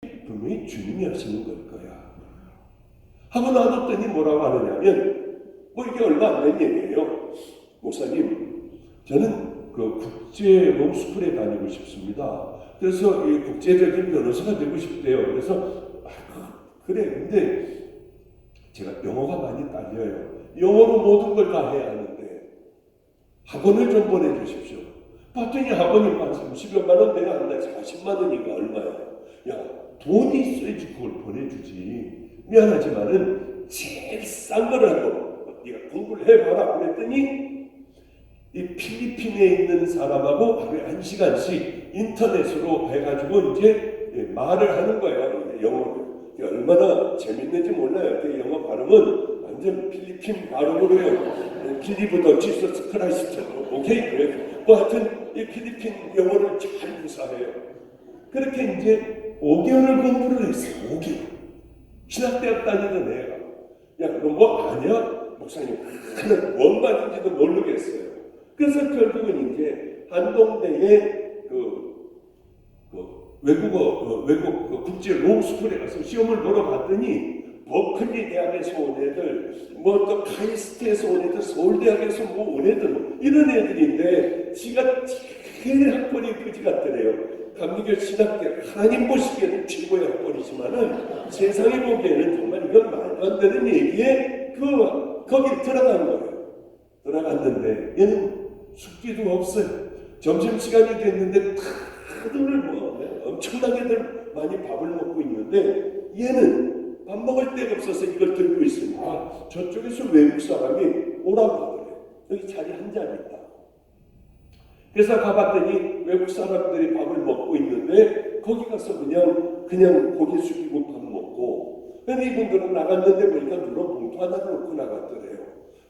분명히 주님이 하시는 걸 거야 하고 놔뒀더니 뭐라고 하느냐면 뭐 이게 얼마 안 된 얘기예요. 목사님, 저는 그 국제 로스쿨에 다니고 싶습니다. 그래서 이 국제적인 변호사가 되고 싶대요. 그래서 그래, 근데 제가 영어가 많이 딸려요. 영어로 모든 걸 다 해야 하는데 학원을 좀 보내주십시오. 봤더니 학원이 한 30여만 원 내가 한 달 40만 원이니까 얼마야? 야, 돈이 있어야지 그걸 보내주지. 미안하지만은 제일 싼 거를 하고 네가 공부를 해봐라 그랬더니 이 필리핀에 있는 사람하고 하루에 1시간씩 인터넷으로 해가지고 이제 말을 하는 거예요. 영어로. 얼마나 재밌는지 몰라요. 그 영어 발음은 완전 필리핀 발음으로요. 빌리브 더 지서스 크라이스트. 오케이? 그래요. 뭐 하여튼 이 필리핀 영어를 잘 구사해요. 그렇게 이제 5개월을 공부를 했어요. 5개월. 신학대학 다니던 애가. 야, 너 뭐 아냐? 목사님, 그는 뭔 말인지도 모르겠어요. 그래서 결국은 이제 한동대에 외국 국제 로스쿨에 가서 시험을 보러 갔더니 버클리 대학에서 온 애들, 뭐 또 카이스트에서 온 애들, 서울대학에서 뭐 온 애들, 이런 애들인데 지가 제일 학벌이 그지 같더래요. 감리교 신학대 하나님 보시기에는 최고의 학벌이지만은 세상이 보기에는 정말 이건 말도 안 되는 얘기에 거기 들어간 거예요. 들어갔는데 얘는 숙기도 없어요. 점심시간이 됐는데 다들 뭐 엄청나게들 많이 밥을 먹고 있는데 얘는 밥 먹을 데가 없어서 이걸 들고 있으니까 저쪽에서 외국 사람이 오라고 하더래요. 여기 자리 한 자리 있다. 그래서 가봤더니 외국 사람들이 밥을 먹고 있는데 거기 가서 그냥 고개 숙이고 밥 먹고, 근데 이분들은 나갔는데 보니까 누런 봉투 하나 놓고 나갔더래요.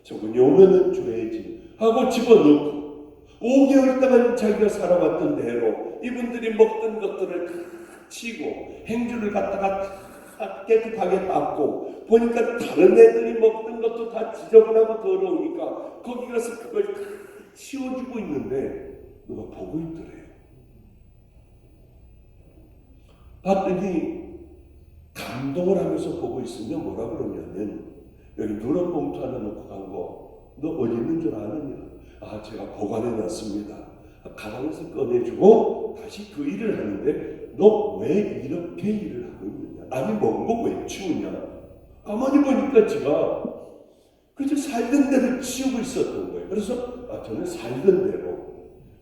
저분이 오면은 줘야지 하고 집어넣고 5개월 동안 자기가 살아왔던 대로 이분들이 먹던 것들을 치고 행주를 갖다가 깨끗하게 닦고 보니까 다른 애들이 먹던 것도 다 지저분하고 더러우니까 거기 가서 그걸 치워주고 있는데 누가 보고 있더래요. 봤더니 감동을 하면서 보고 있으면 뭐라 그러냐면, 여기 누런 봉투 하나 놓고 간 거 너 어디 있는 줄 아느냐? 아, 제가 보관해 놨습니다. 가방에서 꺼내주고 다시 그 일을 하는데 너 왜 이렇게 일을 하고 있느냐? 남이 먹은 거 왜 치우냐? 가만히 보니까 제가 그저 살던 대로 치우고 있었던 거예요. 그래서 저는 살던 대로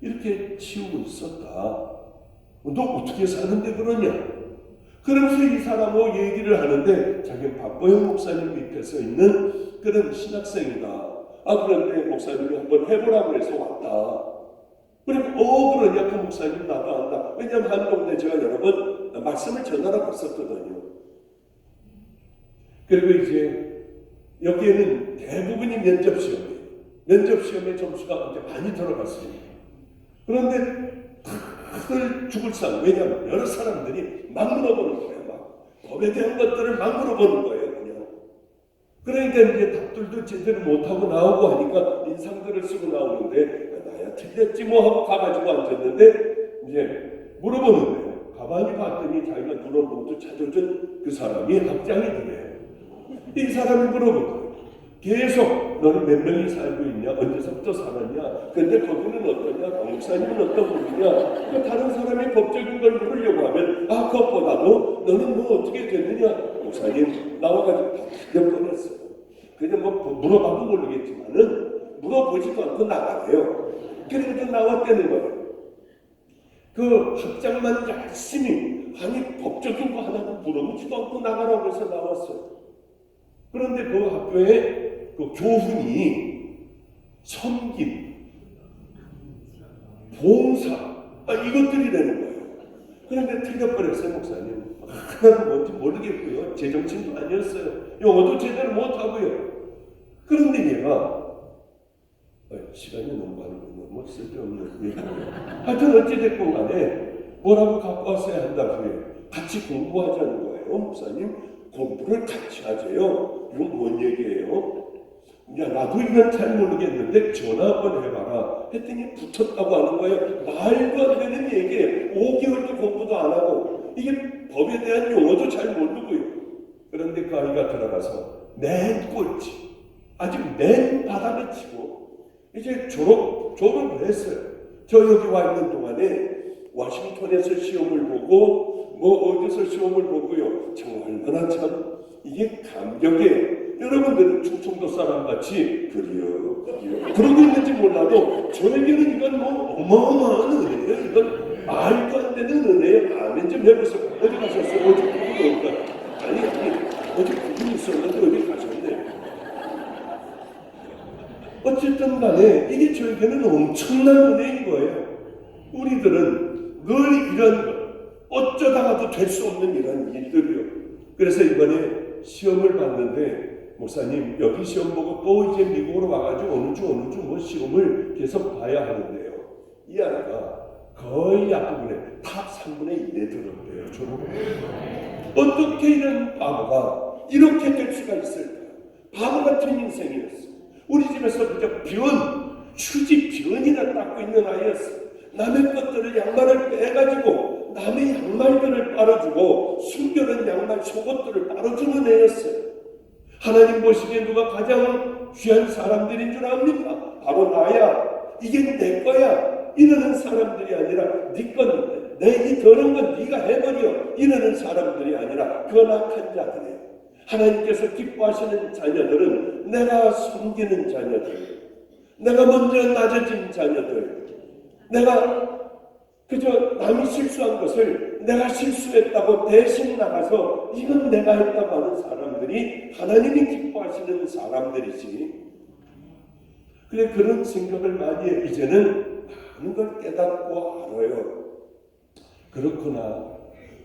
이렇게 치우고 있었다. 너 어떻게 사는데 그러냐? 그러면서 이 사람하고 얘기를 하는데 자기는 박보영 목사님 밑에서 있는 그런 신학생이다. 그런데 목사님이 한번 해보라고 해서 왔다. 그러니까 그러냐? 그 목사님 나도 안다. 왜냐하면 한동대 제가 여러 번 말씀을 전하러 갔었거든요. 그리고 이제 여기에는 대부분이 면접시험이에요. 면접시험의 점수가 이제 많이 들어갔습니다. 그런데 다들 죽을 상. 왜냐하면 여러 사람들이 막 물어보는 거예요. 막 법에 대한 것들을 막 물어보는 거예요. 그냥. 그러니까 이제 답들도 제대로 못하고 나오고 하니까 인상들을 쓰고 나오는데 나야 틀렸지 뭐 하고 가가지고 앉았는데 이제 물어보는 거예요. 가만히 봤더니 자기가 누런 봉투 찾아준 그 사람이 학장이더래요. 이 사람이 물어보더래요. 계속 너는 몇 명이 살고 있냐? 언제서부터 살았냐? 근데 거기는 어떠냐? 목사님은 어떤 분이냐? 다른 사람이 법적인 걸 물으려고 하면 그것보다도 너는 뭐 어떻게 됐느냐? 목사님 나와가지고 다 틀려버렸어요. 그냥 뭐 물어봐도 모르겠지만은 물어보지도 않고 나가래요. 그러니까 나왔다는 거예요. 그 학장만 열심히 법적인 거 하나도 물어보지도 않고 나가라고 해서 나왔어요. 그런데 그 학교에 그 교훈이 섬김, 봉사, 이것들이 되는 거예요. 그런데 틀려버렸어요, 목사님. 하나는 뭔지 모르겠고요. 제정신도 아니었어요. 영어도 제대로 못하고요. 그런데 얘가 시간이 너무 많이 너무 쓸데없는 얘기예요. 하여튼 어찌됐건 간에 뭐라고 갖고 왔어야 한다고요. 같이 공부하자는 거예요, 목사님. 공부를 같이 하세요. 이건 뭔 얘기예요? 야, 나도 이건 잘 모르겠는데 전화 한번 해봐라 했더니 붙었다고 하는 거예요. 말도 안 되는 얘기예요. 5개월도 공부도 안 하고 이게 법에 대한 용어도 잘 모르고요. 그런데 그 아이가 들어가서 맨 꼴찌, 아직 맨 바닥을 치고 이제 졸업을 했어요. 저 여기 와 있는 동안에 워싱턴에서 시험을 보고 어디서 시험을 보고요. 얼마나 참 이게 감격이에요. 여러분들은 충청도 사람같이 그래요. 그러고 있는지 몰라도 저에게는 이건 어마어마한 은혜예요. 이건 말도 안 되는 은혜예요. 아멘 좀 해보세요. 어디 가셨어요? 어디 그분이 없다. 아니 어디 그분이 있었는데 어디 가셨네. 어쨌든 간에 이게 저에게는 엄청난 은혜인 거예요. 우리들은 늘 이런 것, 어쩌다가도 될 수 없는 이런 일들이요. 그래서 이번에 시험을 봤는데 목사님 여기 시험 보고 또 이제 미국으로 와가지고 어느 주 시험을 계속 봐야 하는데요. 이 아이가 거의 앞부분에 탑 3분의 1에 들었대요. 졸업을. 어떻게 이런 바보가 이렇게 될 수가 있을까? 바보 같은 인생이었어. 우리 집에서 그저 휴지 변이나 닦고 있는 아이였어. 남의 것들을 양말을 빼가지고 남의 양말들을 빨아주고 숨겨놓은 양말 속옷들을 빨아주는 애였어요. 하나님 보시기에 누가 가장 귀한 사람들인 줄 압니까? 바로 나야. 이게 내 거야. 이러는 사람들이 아니라 네 건, 이 더러운 건 네가 해버려. 이러는 사람들이 아니라 그 악한 자들이에요. 하나님께서 기뻐하시는 자녀들은 내가 섬기는 자녀들, 내가 먼저 낮아진 자녀들, 내가 그저 남이 실수한 것을 내가 실수했다고 대신 나가서 이건 내가 했다고 하는 사람들이 하나님이 기뻐하시는 사람들이지. 그래 그런 생각을 많이 해. 이제는 많은 걸 깨닫고 알아요. 그렇구나.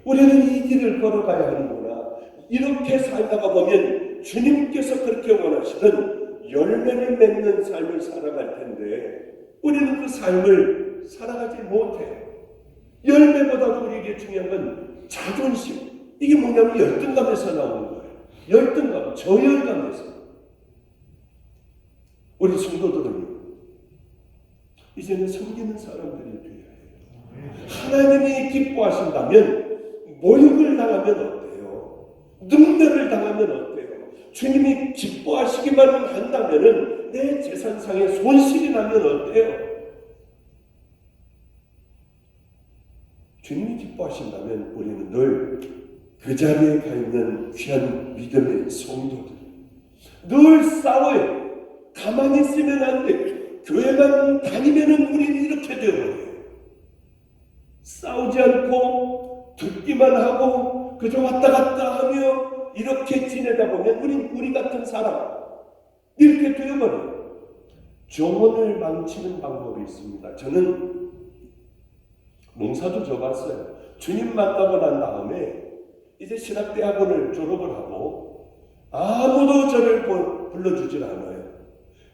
우리는 이 길을 걸어가야 하는구나. 이렇게 살다가 보면 주님께서 그렇게 원하시는 열매를 맺는 삶을 살아갈 텐데 우리는 그 삶을 살아가지 못해요. 열매보다도 우리에게 중요한 건 자존심. 이게 뭐냐면 열등감에서 나오는 거예요. 열등감, 저열감에서. 우리 성도들은 이제는 섬기는 사람들이 되어야 해요. 하나님이 기뻐하신다면 모욕을 당하면 어때요? 능멸을 당하면 어때요? 주님이 기뻐하시기만 한다면 내 재산상에 손실이 나면 어때요? 주님이 기뻐하신다면 우리는 늘 그 자리에 가 있는 귀한 믿음의 성도들 늘 싸워요. 가만히 있으면 안 돼. 교회만 다니면은 우리는 이렇게 되어버려요. 싸우지 않고 듣기만 하고 그저 왔다 갔다 하며 이렇게 지내다 보면 우리 같은 사람 이렇게 되어버려요. 정원을 망치는 방법이 있습니다. 저는 농사도 져봤어요. 주님 만나고 난 다음에 이제 신학대학원을 졸업을 하고 아무도 저를 불러주질 않아요.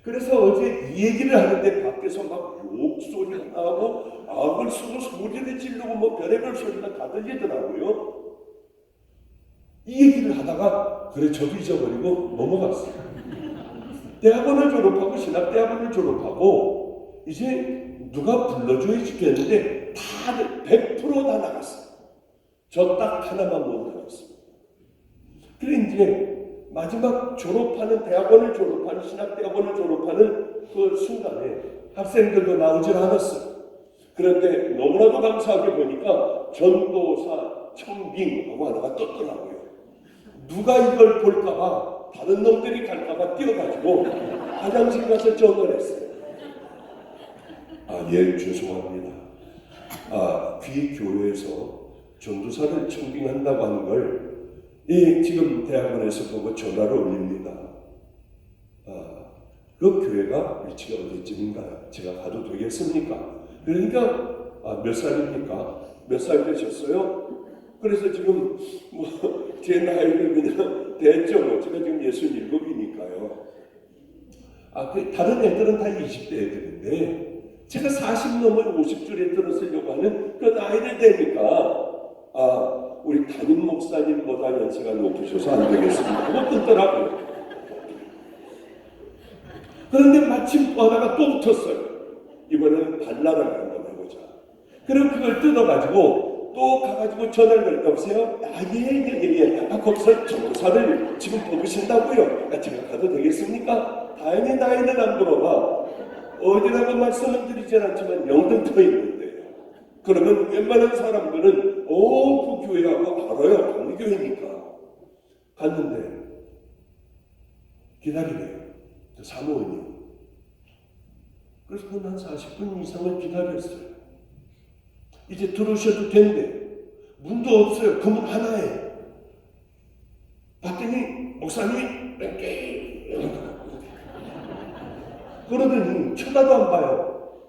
그래서 어제 이 얘기를 하는데 밖에서 막 욕소리가 나고 악을 쓰고 소리를 지르고 별의별 소리가 다 들리더라고요. 이 얘기를 하다가 그래 저도 잊어버리고 넘어갔어요. 대학원을 졸업하고 신학대학원을 졸업하고 이제 누가 불러줘야 죽겠는데 다들 100% 다 나갔어요. 저 딱 하나만 못 나갔습니다. 그래 이제 마지막 졸업하는 대학원을 졸업하는 신학대학원을 졸업하는 그 순간에 학생들도 나오질 않았어요. 그런데 너무나도 감사하게 보니까 전도사 청빙하고 하나가 떴더라고요. 누가 이걸 볼까봐 다른 놈들이 갈까봐 뛰어가지고 화장실 가서 전화를 했어요. 예 죄송합니다. 귀 교회에서 전도사를 청빙한다고 하는 걸 지금 대학원에서 보고 전화를 올립니다. 그 교회가 위치가 어디쯤인가요? 제가 가도 되겠습니까? 그러니까 몇 살입니까? 몇 살 되셨어요? 그래서 지금 제 나이를 그냥 대죠. 제가 지금 67이니까요. 다른 애들은 다 20대 애들인데 제가 40 넘은 50줄에 들었으려고 하는 그 나이를 대니까 우리 담임 목사님보다 연세가 높으셔서 안 되겠습니다 하고 끊더라고요. 그런데 마침 또 하나가 또 붙었어요. 이번에는 발랄하게 한번 해보자. 그럼 그걸 뜯어가지고 또 가가지고 전화를 걸 여보세요? 예. 거기서 전도사를 지금 뽑으신다고요? 제가 가도 되겠습니까? 당연히 나이는 안 물어봐. 어디라고 말씀을 드리진 않지만 영등포에 있는데요. 그러면 웬만한 사람들은 그 교회하고 알아요. 강리교회니까. 갔는데 기다리래요. 사모님이. 그래서 한 40분 이상을 기다렸어요. 이제 들어오셔도 된대. 문도 없어요. 그 문 하나에. 봤더니 목사님이 뺑뺑 그러더니 쳐다도 안 봐요.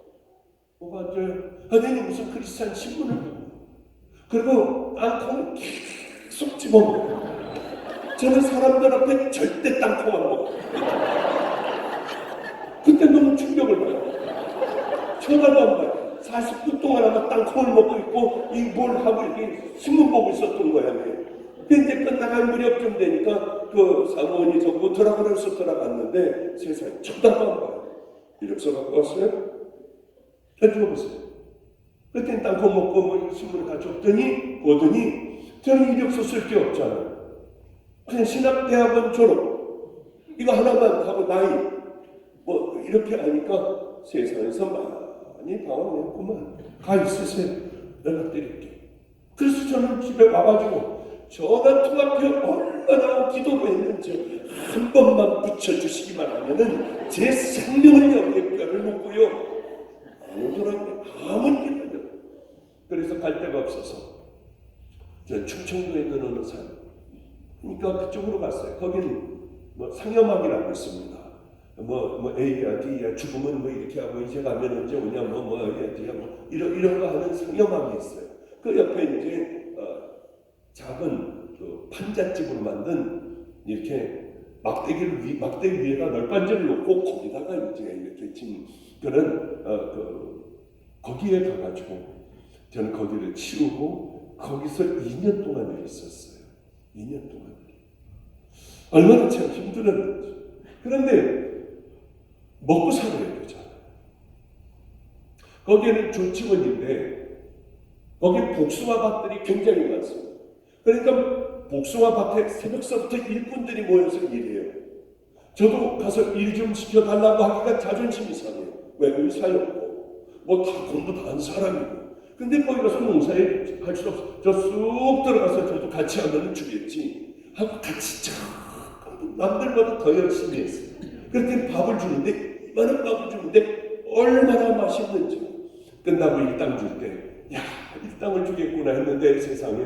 뭐가 하더니 무슨 크리스찬 신문을 보고 그리고 땅콩을 계속 집어먹어요. 저는 사람들 앞에 절대 땅콩 안 먹어요. 그때 너무 충격을 받아요. 쳐다도 안 봐요. 40분 동안 아마 땅콩을 먹고 있고 이 뭘 하고 이렇게 신문 보고 있었던 거예요. 근데 끝나갈 무렵쯤 되니까 그 사모님이 저보고 들어가면서 들어갔는데 세상에 쳐다도 안 봐요. 이력서 갖고 왔어요? 해줘보세요. 그때 땅콩 먹고 뭐 신문을 가져왔더니 보더니 저는 이력서 쓸 게 없잖아요. 그냥 신학대학원 졸업 이거 하나만 하고 나이 뭐 이렇게 하니까 세상에서 많이 당황했구만. 가 있으세요. 연락드릴게. 그래서 저는 집에 와가지고 전화 통화표 얼마나 기도를 했는지 한 번만 붙여주시기만 하면은 제 생명을 여기에 뼈를 묻고요. 안 오더라고요. 아무 일도. 그래서 갈 데가 없어서 저 충청도에 있는 어느 산 그러니까 그쪽으로 갔어요. 거기는 뭐 상여막이라고 있습니다. 뭐 A야 D야 죽으면 뭐 이렇게 하고 이제 가면 언제 오냐 뭐야 D야 뭐 이런 거 하는 상여막이 있어요. 그 옆에 이제 작은 그 판잣집으로 만든 이렇게 막대 위에다 널빤지를 놓고 거기다가 이제 이렇게 친 그런 거기에 가가지고 저는 거기를 치우고 거기서 2년 동안을 있었어요. 2년 동안. 얼마나 참 힘들었는지. 그런데 먹고 살아야 되잖아요. 거기는 조치원인데 거기 복숭아 밭들이 굉장히 많습니다. 그러니까 복숭아 밭에 새벽서부터 일꾼들이 모여서 일해요. 저도 가서 일 좀 시켜달라고 하기가 자존심이 상해요. 왜 의사였고 뭐 다 공부 다 한 사람이고. 근데 거기 가서 농사일 할 수 없어. 저 쑥 들어가서 저도 같이 하면 주겠지 하고 같이 남들보다 더 열심히 했어요. 그렇게 밥을 주는데 이만한 밥을 주는데 얼마나 맛있는지. 끝나고 일당 줄 때 야 일당을 주겠구나 했는데 세상에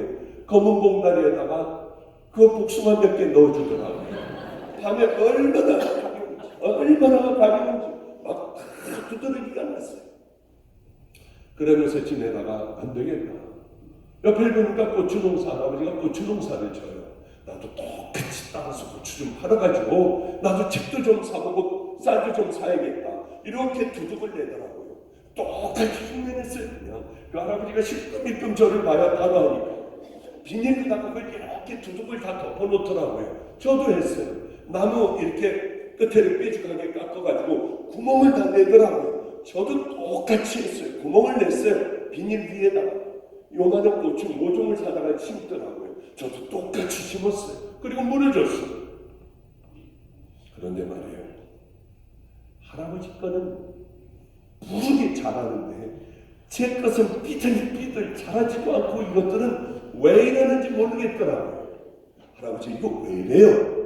검은 봉다리에다가 그 복숭아 몇 개 넣어주더라고요. 밤에 얼마나 가벼운지 막 두드러기가 났어요. 그러면서 지내다가 안 되겠다. 옆에 보니까 고추 농사 아버지가 고추 농사를 져요. 나도 똑같이 따라서 고추 좀 팔아가지고 나도 책도 좀 사보고 쌀도 좀 사야겠다. 이렇게 두둑을 내더라고요. 똑같이 흉내냈어요. 그냥 그 할아버지가 실끔일끔 저를 봐야 따라하니까 비닐에다가 그걸 이렇게 두둑을 다 덮어놓더라고요. 저도 했어요. 나무 이렇게 끝에를 뾰족하게 깎아가지고 구멍을 다 내더라고요. 저도 똑같이 했어요. 구멍을 냈어요. 비닐 위에다가 요만한 고추 모종을 사다가 심더라고요. 저도 똑같이 심었어요. 그리고 물을 줬어요. 그런데 말이에요. 할아버지 거는 무르게 자라는데 제 것은 삐뚤 자라지도 않고 이것들은 왜 이러는지 모르겠더라고요. 할아버지 이거 왜 이래요?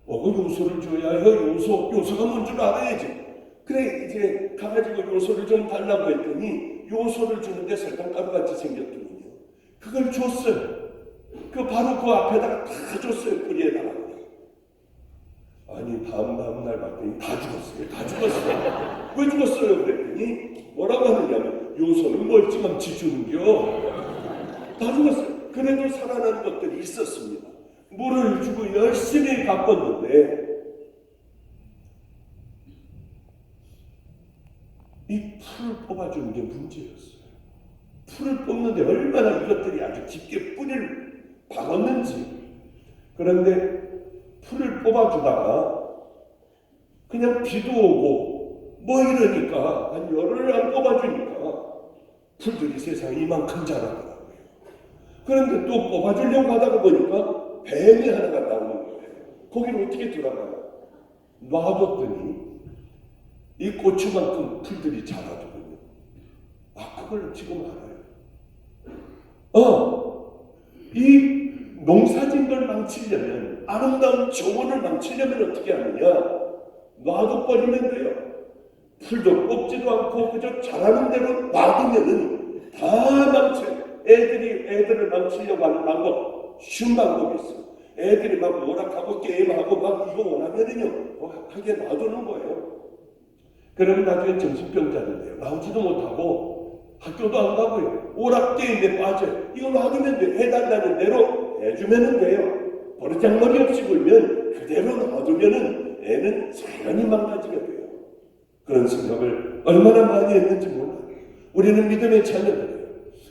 요소를 줘야 해요. 요소가 뭔 줄 알아야지. 그래 이제 가가지고 요소를 좀 달라고 했더니 요소를 주는데 설탕가루 같이 생겼더군요. 그걸 줬어요. 바로 그 앞에다가 다 줬어요. 뿌리에다가. 아니 다음 날 봤더니 다 죽었어요. 왜 죽었어요? 그랬더니 뭐라고 하느냐면 요소는 멀찌감치 주는겨. 다 죽었어요. 그래도 살아나는 것들이 있었습니다. 물을 주고 열심히 바꿨는데 이 풀을 뽑아주는 게 문제였어요. 풀을 뽑는데 얼마나 이것들이 아주 깊게 뿌리를 박았는지. 그런데 풀을 뽑아주다가 그냥 비도 오고 뭐 이러니까 한 열흘을 안 뽑아주니까 풀들이 세상에 이만큼 자라더라고요. 그런데 또 뽑아주려고 하다가 보니까 뱀이 하나가 나오는 거예요. 거기를 어떻게 들어가요? 놔뒀더니 이 고추만큼 풀들이 자라더군요. 아, 그걸 지금 알아요. 이 농사진 걸 망치려면, 아름다운 정원을 망치려면 어떻게 하느냐? 놔둬버리면 돼요. 풀도 뽑지도 않고 그저 자라는 대로 놔두면은 다 망쳐요. 애들을 망치려고 하는 방법, 쉬운 방법이 있어요. 애들이 막 오락하고 게임하고 막 이거 원하면은요, 하게 놔두는 거예요. 그러면 나중에 정신병자들 돼요. 나오지도 못하고 학교도 안 가고요. 오락 게임에 빠져요. 이거 놔두면 돼요. 해달라는 대로 해주면 돼요. 버르장머리 없이 굴면 그대로 놔두면은 애는 자연히 망가지게 돼요. 그런 생각을 얼마나 많이 했는지 몰라요. 우리는 믿음의 자녀들이에요.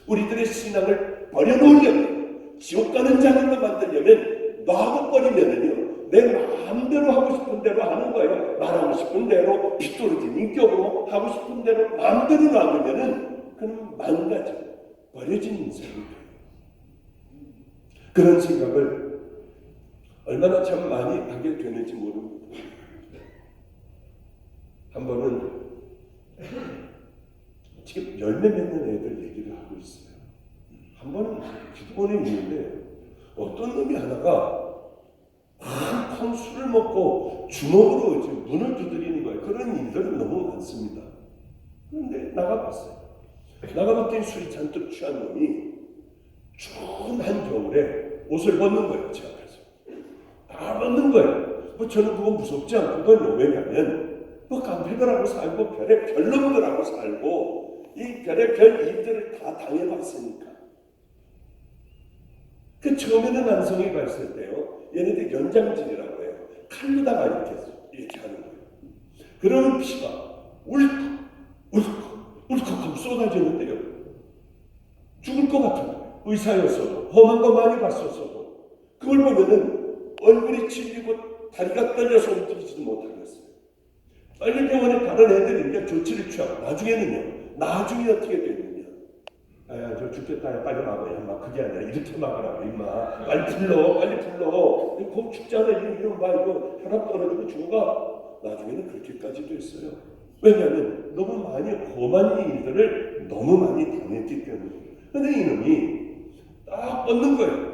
우리들의 신앙을 버려놓으려면, 지옥 가는 자들로 만들려면 놔둬버리면은요, 내 마음대로 하고 싶은 대로 하는 거예요. 말하고 싶은 대로, 빗도르진 인격으로 하고 싶은 대로 마음대로 놔두면은 그는 망가져 버려진 인생이 돼요. 그런 생각을 얼마나 참 많이 하게 되는지 모릅니다. 한 번은 지금 열매 맺는 애들 얘기를 하고 있어요. 한 번은 기도원에 있는데 어떤 놈이 하나가 한판 술을 먹고 주먹으로 지금 문을 두드리는 거예요. 그런 일들은 너무 많습니다. 그런데 나가봤어요. 나가봤더니 술이 잔뜩 취한 놈이 추운 한겨울에 옷을 벗는 거예요. 제 앞에서. 다 벗는 거예요. 저는 그건 무섭지 않거든요. 왜냐하면 깡패들하고 살고 별의 별놈들하고 살고 이 별의 별 일들을 다 당해봤으니까. 그 처음에는 난성이가 있을 때요. 얘네들 연장질이라고 해요. 칼로다가 이렇게 하는 거예요. 그러면 피가 울컥 하고 쏟아지는데요. 죽을 것 같은 거예요. 의사였어도 험한 거 많이 봤었어도 그걸 보면은 얼굴이 질리고 다리가 떨려서 움직이지도 못하겠어요. 빨리 병원에 다른 애들이 이제 조치를 취하고 나중에 어떻게 되느냐? 야, 저 죽겠다. 야, 빨리 막아야. 막 그게 아니라 이렇게 막으라고 임마. 빨리 불러. 곧 죽잖아. 이러면 막 이거 혈압 떨어지고 죽어가. 나중에는 그렇게까지도 했어요. 왜냐하면 너무 많이 험한 일들을 너무 많이 당했기 때문에. 근데 이놈이 딱 뻗는 거예요.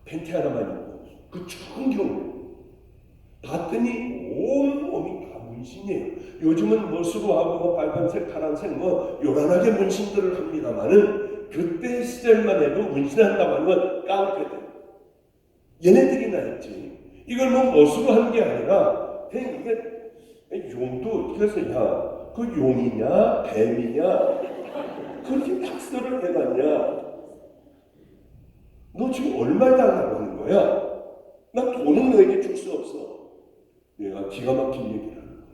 팬티 하나만 입고 그 추운 겨울 봤더니 온몸이 다 문신이에요. 요즘은 뭐 수로하고 뭐 빨간색, 파란색 뭐 요란하게 문신들을 합니다만은 그때 시절만 해도 문신한다고 하는 건 깡패들. 얘네들이나 했지. 이걸 뭐 멋으로 한 게 아니라 그냥 이게 용도 그래서 야, 그 용이냐 뱀이냐 그렇게 박수를 해놨냐? 너 지금 얼마 달라고 하는 거야? 나 돈은 너에게 줄 수 없어. 내가 기가 막힌 얘기를 하는 거예요.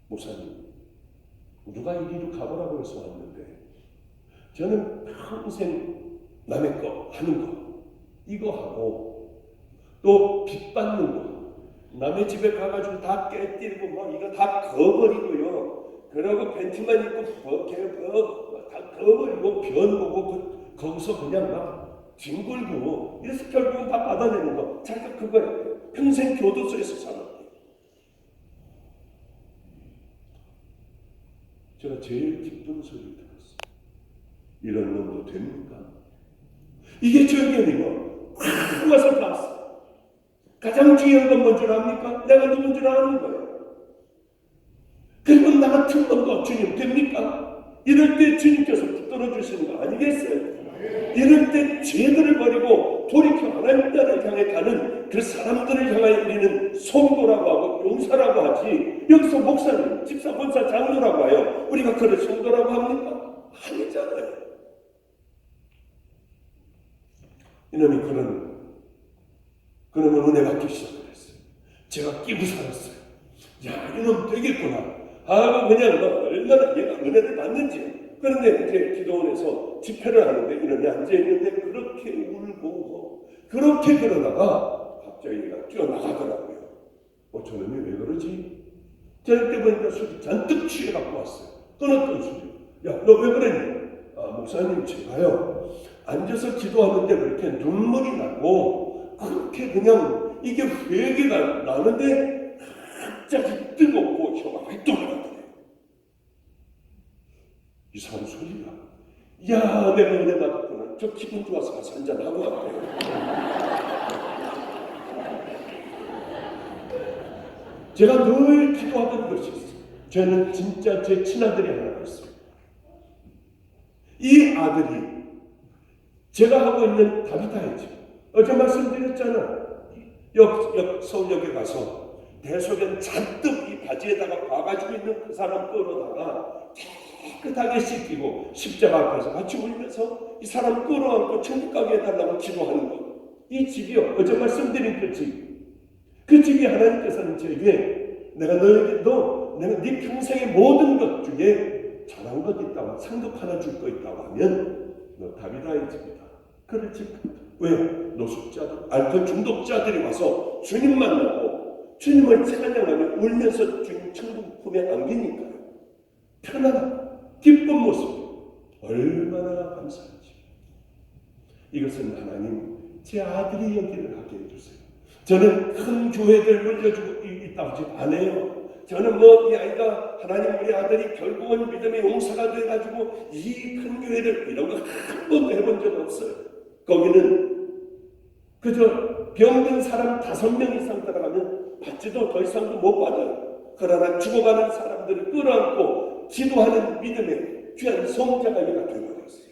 목사님, 누가 이리로 가보라고 해서 왔는데 저는 평생 남의 거 하는 거 이거 하고 또 빚 받는 거 남의 집에 가가지고 다 깨뜨리고 뭐 이거 다 거버리고요. 그러고 팬티만 입고 다 거버리고 변 보고 거기서 그냥 막 뒹굴고 이래서 결국은 다 받아내는 거. 자기가 그거예요. 평생 교도소에서 살았대요. 제가 제일 기쁜 소리를 들었어요. 이런 놈도 됩니까? 이게 저에게는요. 확 와서 봤어요. 가장 중요한 건 뭔 줄 압니까? 내가 누군 줄 아는 거예요. 그리고 나 같은 놈도 주님 됩니까? 이럴 때 주님께서 붙들어 주시는 거 아니겠어요? 이럴 때 죄들을 버리고 돌이켜 하나님 나라를 향해 가는 그 사람들을 향하여 우리는 성도라고 하고 용사라고 하지 여기서 목사님, 집사, 권사, 장로라고 하여 우리가 그를 성도라고 합니까? 아니잖아요. 이놈이 그러면 은혜 받기 시작했어요. 제가 끼고 살았어요. 야, 이놈 되겠구나 하고 그냥 얼마나 얘가 은혜를 받는지. 그런데 이제 기도원에서 집회를 하는데 이놈이 앉아있는데 그렇게 울고 그렇게 그러다가 갑자기 얘가 뛰어나가더라고요. 저놈이 왜 그러지? 저녁 때 보니까 술이 잔뜩 취해갖고 왔어요. 끊었던 술이. 야, 너 왜 그랬니? 목사님 제가요 앉아서 기도하는데 그렇게 눈물이 나고 그렇게 그냥 이게 회개가 나는데 갑자기 뜨겁고 혀가 휘 돌아가더래요. 이 사람 소리가 야 내가 은혜 받았구나. 저 기분 좋아서 가서 한잔하고 왔대요. 제가 늘 기도하던 것이 있어요. 저는 진짜 제 친아들이 하나 있어요. 이 아들이 제가 하고 있는 다비타이죠. 어제 말씀드렸잖아. 서울역에 가서 대소변 잔뜩 이 바지에다가 봐가지고 있는 그 사람 끌어다가 깨끗하게 씻기고 십자가 앞에서 같이 울면서 이 사람 끌어안고 천국 가게 해달라고 기도하는 것. 이 집이요. 어제 말씀드린 그 집. 그 집이 하나님께서는 저에게 내가 네 평생의 모든 것 중에 잘한 것 있다고 상급 하나 줄 거 있다고 하면 너 다비다의 집이다. 그럴 집. 왜? 노숙자들, 알코올 중독자들이 와서 주님 만나고 주님을 찬양하며 울면서 주님 천국 품에 안기니까요. 편안한 기쁜 모습 얼마나 감사한지. 이것은 하나님 제 아들이 여기를 하게 해주세요. 저는 큰 교회들 물려주고 있다고 안 해요. 저는 이 아이가 하나님 우리 아들이 결국은 믿음의 용사가 돼가지고 이 큰 교회를 이런 거 한 번도 해본 적 없어요. 거기는 그저 병든 사람 5명 이상 들어가면 받지도 더 이상도 못 받아요. 그러나 죽어가는 사람들을 끌어안고 기도하는 믿음의 귀한 성자가이가 되어버렸어요.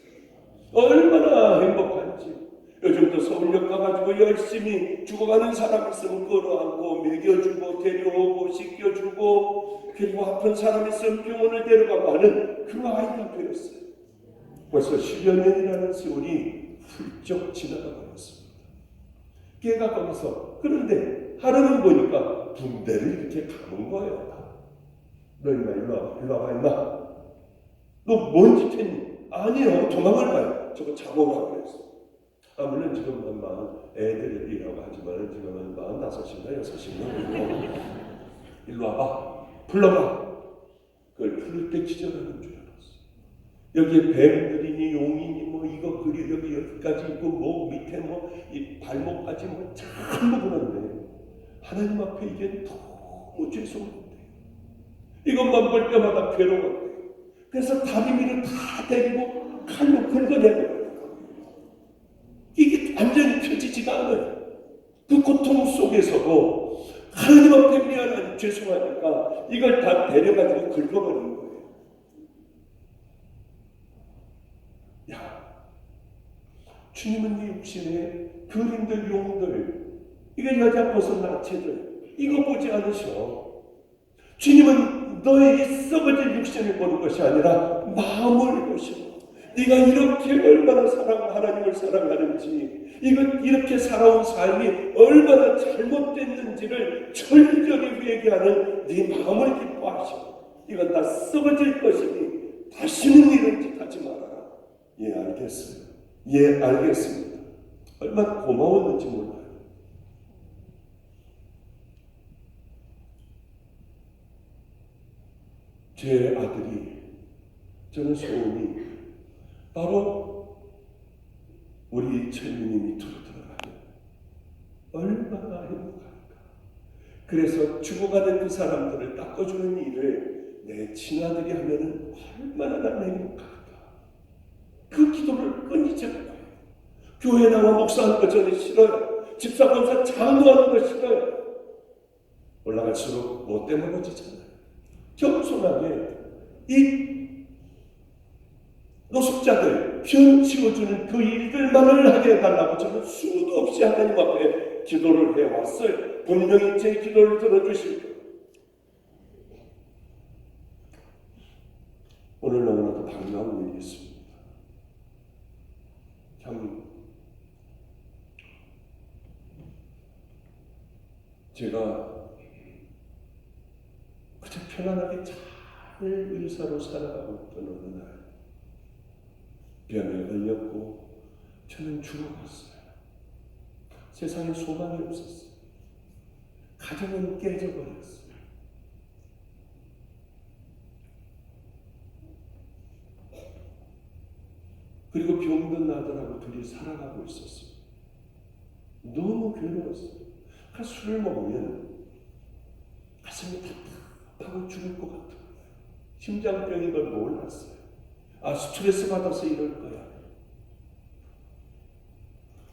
얼마나 행복한지. 요즘도 서울역 가가지고 열심히 죽어가는 사람 있으면 끌어안고 먹여주고 데려오고 씻겨주고 그리고 아픈 사람 있으면 병원을 데려가고 하는 그 아이가 되었어요. 벌써 10여 년이라는 세월이 훌쩍 지나가 버렸습니다. 걔가 거기서 그런데 하루는 보니까 군대를 이렇게 가는 거예요. 너 임마 일로 와봐 임마. 너 뭔 짓 했니? 아니요 도망을 가요. 저거 잡아오라고 그랬어. 물론 지금은 애들이라고 하지만 지금은 45인가 6인가 일로 와봐 불러봐. 그걸 부를 때 기절하는 줄 알았어. 여기에 뱀들이니 용이니 이거 그리 여기까지 있고 밑에 이 발목까지 전부 그런데 하나님 앞에 이게 너무 죄송한데 이것만 볼 때마다 괴로웠대. 그래서 다리미를 다 데리고 칼로 긁어내고 이게 완전히 펴지지가 않아요. 그 고통 속에서도 하나님 앞에 미안한 죄송하니까 이걸 다 데려가지고 긁어버리는 거예요. 야, 주님은 네 육신에 그림들 용들 이거 여자 벗은 나체들 이거 보지 않으셔. 주님은 너의 썩어진 육신을 보는 것이 아니라 마음을 보시고 네가 이렇게 얼마나 하나님을 사랑하는지 이렇게 살아온 삶이 얼마나 잘못됐는지를 철저히 회개하는 네 마음을 기뻐하시고 이건 다 썩어질 것이니 다시는 이런 짓 하지 말아라. 예 알겠어요. 예 알겠습니다. 얼마나 고마웠는지 몰라요. 제 아들이 저는 소원이 바로 우리 천민이 밑으로 들어가면 얼마나 행복할까. 그래서 죽어가는 그 사람들을 닦아주는 일을 내 친아들이 하면은 얼마나 난 행복할까. 그 기도를 끊이지 않아요. 교회 나와 목사하는 거 저는 싫어요. 집사 권사 장로하는 거 싫어요. 올라갈수록 못돼 먹어지잖아요. 겸손하게 이 노숙자들 병 치워주는 그 일들만을 하게 해달라고 저는 수도 없이 하나님 앞에 기도를 해왔어요. 분명히 제 기도를 들어주실 거예요. 오늘 너무나도 반가운 일이 있습니다. 참 제가 그저 편안하게 잘 의사로 살아가고 있던 어느 날 병에 걸렸고 저는 죽어갔어요. 세상에 소망이 없었어요. 가정은 깨져버렸어요. 그리고 병든 아들하고 둘이 살아가고 있었어요. 너무 괴로웠어요. 술을 먹으면 가슴이 답답하고 죽을 것 같아요. 심장병인 걸 몰랐어요. 스트레스 받아서 이럴 거야.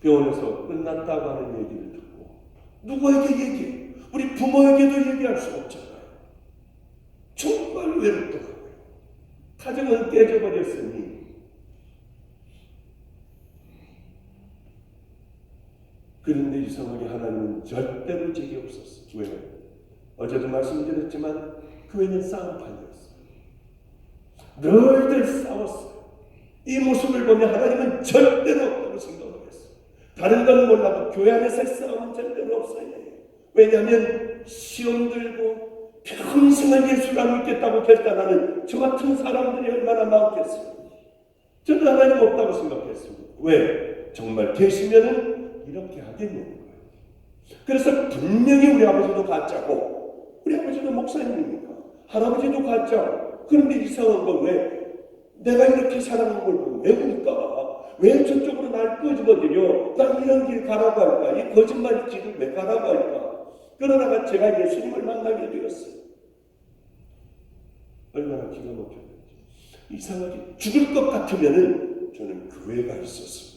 병원에서 끝났다고 하는 얘기를 듣고 누구에게 얘기해? 우리 부모에게도 얘기할 수 없잖아요. 정말 외롭더라고요. 가정은 깨져버렸으니. 그런데 이상하게 하나님은 절대로 제게 없었어요. 왜? 어제도 말씀드렸지만 교회는 싸움판이었어요. 늘 싸웠어요. 이 모습을 보면 하나님은 절대로 없다고 생각했어요. 다른 건 몰라도 교회 안에서의 싸움은 절대로 없어요. 왜냐하면 시험 들고 평생을 예수를 안 믿겠다고 결단하는 저 같은 사람들이 얼마나 많겠어요. 저는 하나님 없다고 생각했습니다. 왜? 정말 계시면은 이렇게 하겠냐는 거예요. 그래서 분명히 우리 아버지도 가짜고 우리 아버지도 목사님입니까? 할아버지도 가짜고. 그런데 이상한 건 왜? 내가 이렇게 사랑하는 걸 보면 왜 울까? 왜 저쪽으로 날 끄집어들여? 난 이런 길 가라고 할까? 이 거짓말 길을 왜 가라고 할까? 그러다가 제가 예수님을 만나게 되었어요. 얼마나 기가 막혔는지. 이상하게 죽을 것 같으면은 저는 교회가 있었습니다.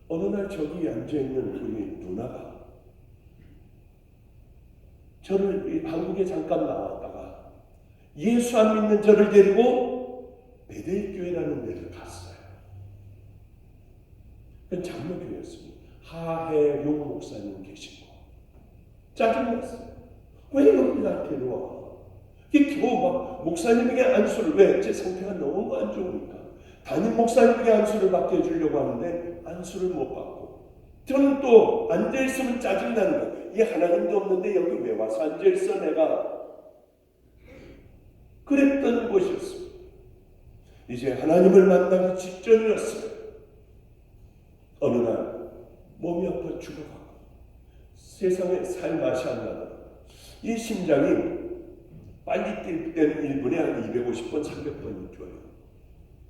어느 날 저기 앉아있는 우리 누나가 저를 한국에 잠깐 나왔다가 예수 안 믿는 저를 데리고 베델교회라는 데를 갔어요. 그건 장로교회였습니다. 하해용 목사님 계시고 짜증났어요. 왜 여기 날 데려와? 이게 겨우 막 목사님에게 안수를 왜? 제 상태가 너무 안 좋으니까 담임 목사님에게 안수를 받게 해주려고 하는데 안수를 못 받고 저는 또 앉아있으면 짜증나는 거예요. 이 하나님도 없는데 여기 왜 와서 앉아있어 내가? 그랬던 곳이었습니다. 이제 하나님을 만나기 직전이었어요. 어느 날 몸이 아파 죽어가고 세상에 살 맛이 안 나더라. 이 심장이 빨리 뛸 때는 1분에 한 250번, 300번이 뛰어요.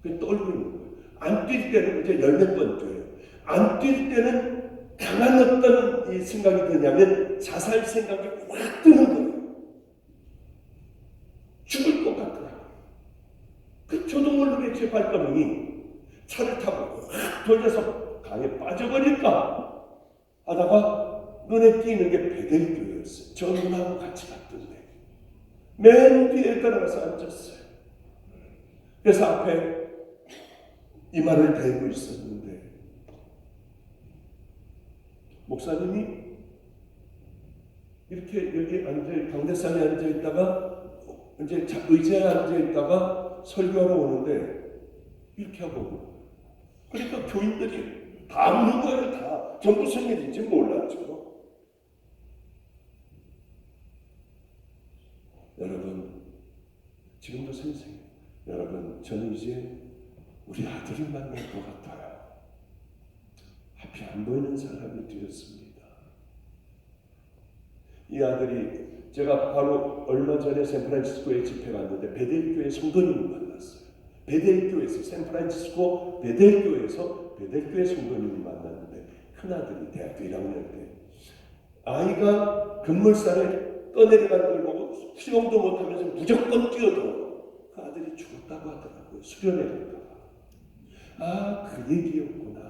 그게 떨고 있는 거예요. 안 뛸 때는 이제 10번 뛰어요. 안 뛸 때는 강한 어떤 이 생각이 드냐면 자살 생각이 확 드는 거예요. 죽을 것 같더라고요. 저도 모르게 제 발걸음이 차를 타고 확 돌려서 강에 빠져버릴까 하다가 눈에 띄는 게 베델교회였어요. 저 누나하고 같이 갔던데 맨 뒤에 들어가서 앉았어요. 그래서 앞에 이마를 대고 있었는데 목사님이 이렇게 여기 강대상에 앉아있다가 이제 의자에 앉아있다가 설교하러 오는데 이렇게 하고 그러니까 교인들이 다 웃는 거예요. 다. 전 무슨 일인지 몰랐죠. 여러분 지금도 생생해요. 여러분 저는 이제 우리 아들을 만날 것 같아요. 앞이 안 보이는 사람이 되었습니다. 이 아들이 제가 바로 얼마 전에 샌프란시스코에 집회 갔는데 베델교회 성도님을 만났어요. 베델교회에서 샌프란시스코 베델교회에서 베델교회 성도님을 만났는데 큰아들이 대학교 1학년 때 아이가 급물살에 떠내려가는 걸 보고 수영도 못하면서 무조건 뛰어들어 그 아들이 죽었다고 하더라고요. 수련회 갔다가 그 얘기였구나.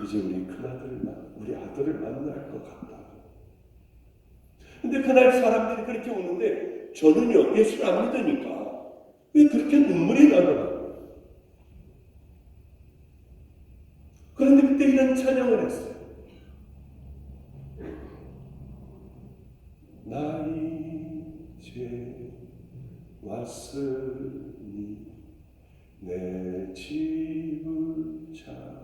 이제 우리 아들을 만날 것 같다고. 근데 그날 사람들이 그렇게 오는데 저는요 예수를 안 믿으니까 왜 그렇게 눈물이 나더라고요. 그런데 그때 이런 찬양을 했어요. 나 이제 왔으니 내 집을 찾아.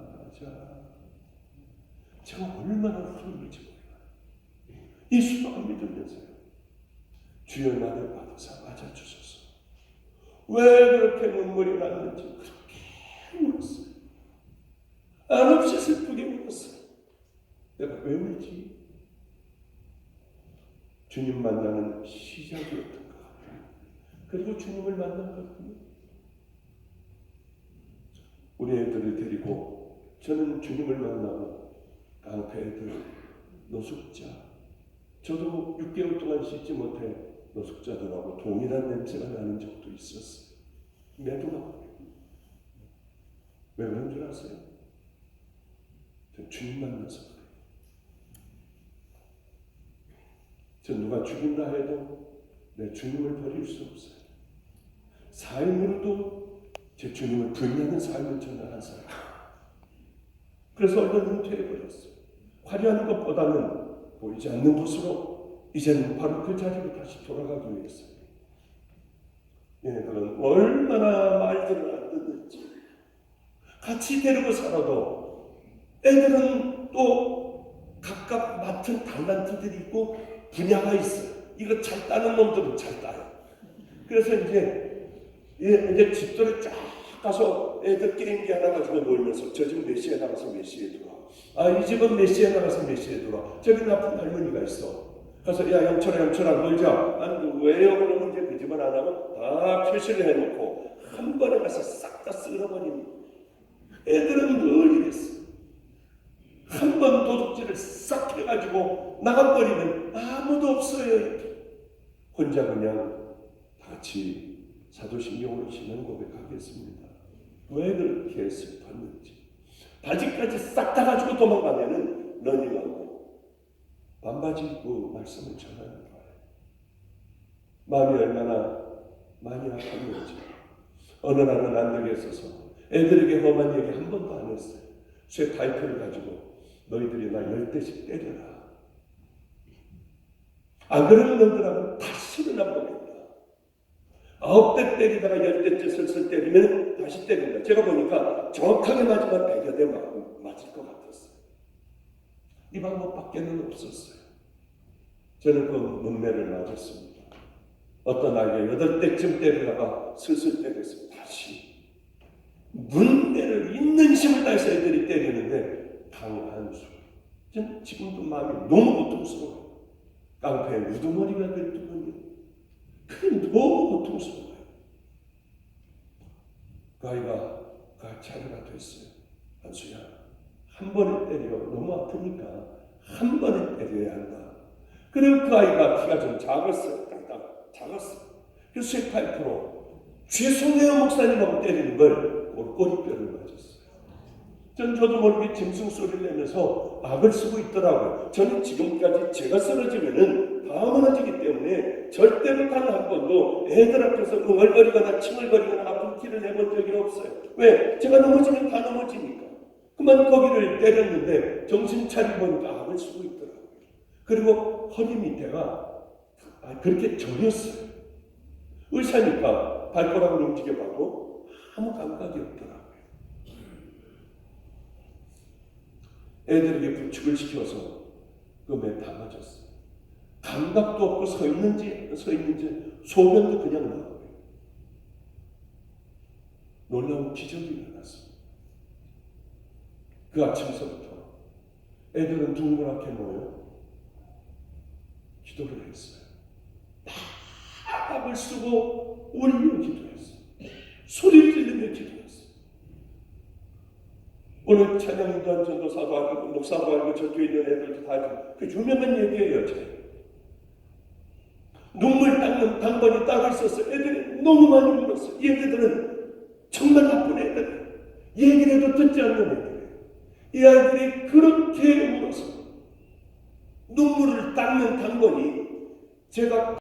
제가 얼마나 흐름을지 몰라요. 예수도 안 믿으면서요. 주여 나를 받아서 맞아주소서. 왜 그렇게 눈물이 났는지 그렇게 울었어요. 한없이 슬프게 울었어요. 내가 왜 울지? 주님 만나는 시작이었던 것 같아요. 그리고 주님을 만났거든요. 우리 애들을 데리고 저는 주님을 만나고 깡패 애들, 노숙자, 저도 6개월 동안 씻지 못해 노숙자들하고 동일한 냄새가 나는 적도 있었어요. 매도막. 왜 그런 줄 아세요? 전 주님 만나서 그래요. 전 누가 죽인다 해도 내 주님을 버릴 수 없어요. 삶으로도 제 주님을 부인하는 삶을 저는 한 사람. 그래서 얼른 은퇴해버렸어요. 화려한 것보다는 보이지 않는 곳으로 이제는 바로 그 자리로 다시 돌아가기 위해서. 얘네들은 얼마나 말들을 안 듣는지. 같이 데리고 살아도 애들은 또 각각 맡은 달란트들이 있고 분야가 있어요. 이거 잘 따는 놈들은 잘 따요. 그래서 이제 집들을 쫙 가서 애들 게임기 하나 가지고 놀면서 저 집 몇 시에 나가서 몇 시에 들어와. 이 집은 몇 시에 나가서 몇 시에 들어와. 저기 나쁜 할머니가 있어. 가서 야 영철아 놀자. 왜요? 그러면 이제 그 집은 안 하고 다 표시를 해놓고 한 번에 가서 싹 다 쓸어버리는. 애들은 늘 이랬어. 한 번 도둑질을 싹 해가지고 나가버리면 아무도 없어요. 이렇게. 혼자 그냥 다 같이 사도신경으로 신앙 고백하겠습니다. 왜 그렇게 슬펐는지. 바지까지 싹 다 가지고 도망가면은 러닝하고 반바지 입고 말씀을 전하는 거예요. 마음이 얼마나 많이 아팠는지. 어느 날은 안되게 있어서 애들에게 험한 얘기 한 번도 안 했어요. 쇠 파이프를 가지고 너희들이 나 10대씩 때려라. 안 그러면 너희들하고 다시는 안 보겠다. 9대 때리다가 10대째 슬슬 때리면 다시 때린다. 제가 보니까 정확하게 맞으면 100여 대 맞을 것 같았어요. 이 방법밖에는 없었어요. 저는 그 문매를 맞았습니다. 어떤 아이가 8대쯤 때리다가 슬슬 때렸어요. 다시. 문매를 있는 힘을 다해서 애들이 때리는데 강한 수. 전 지금도 마음이 너무 고통스러워요. 깡패의 우두머리가 될 뿐이에요. 그게 너무 고통스러워요. 그 아이가 차례가 됐어요. 한수야, 한 번에 때려. 너무 아프니까 한 번에 때려야 한다. 그리고 그 아이가 키가 좀 작았어요. 딱딱 작았어요. 그래서 쇠파이프로 죄송해요 목사님하고 때리는 걸 꼬리뼈를 맞았어요. 저도 모르게 짐승 소리를 내면서 악을 쓰고 있더라고요. 저는 지금까지 제가 쓰러지면은 다 무너지기 때문에 절대로 단 한 번도 애들 앞에서 응얼거리거나 칭얼거리거나 아픈 티를 내본 적이 없어요. 왜? 제가 넘어지면 다 넘어지니까. 그만 거기를 때렸는데 정신 차리고 보니까 악을 쓰고 있더라고요. 그리고 허리 밑에가 그렇게 저렸어요. 의사니까 발가락을 움직여봐도 아무 감각이 없더라고요. 애들에게 부축을 시켜서 그 매 다 맞았어요. 감각도 없고 서 있는지 소변도 그냥 나와요. 놀라운 기적이 일어났습니다. 그 아침서부터 애들은 둥그렇게 모여 기도를 했어요. 밥을 쓰고 울며 기도했어요. 소리를 지르며 기도했어요. 오늘 찬양인단 전도사도 알고 목사도 알고 저 뒤에 있는 애들도 다 알고 그 유명한 얘기예요. 눈물 닦는 당번이 따로 있었어요. 애들이 너무 많이 울었어요. 얘네들은 정말 나쁜 애들, 얘기를 해도 듣지 않는 애들이에요. 이 아이들이 그렇게 울어서 눈물을 닦는 당번이 제가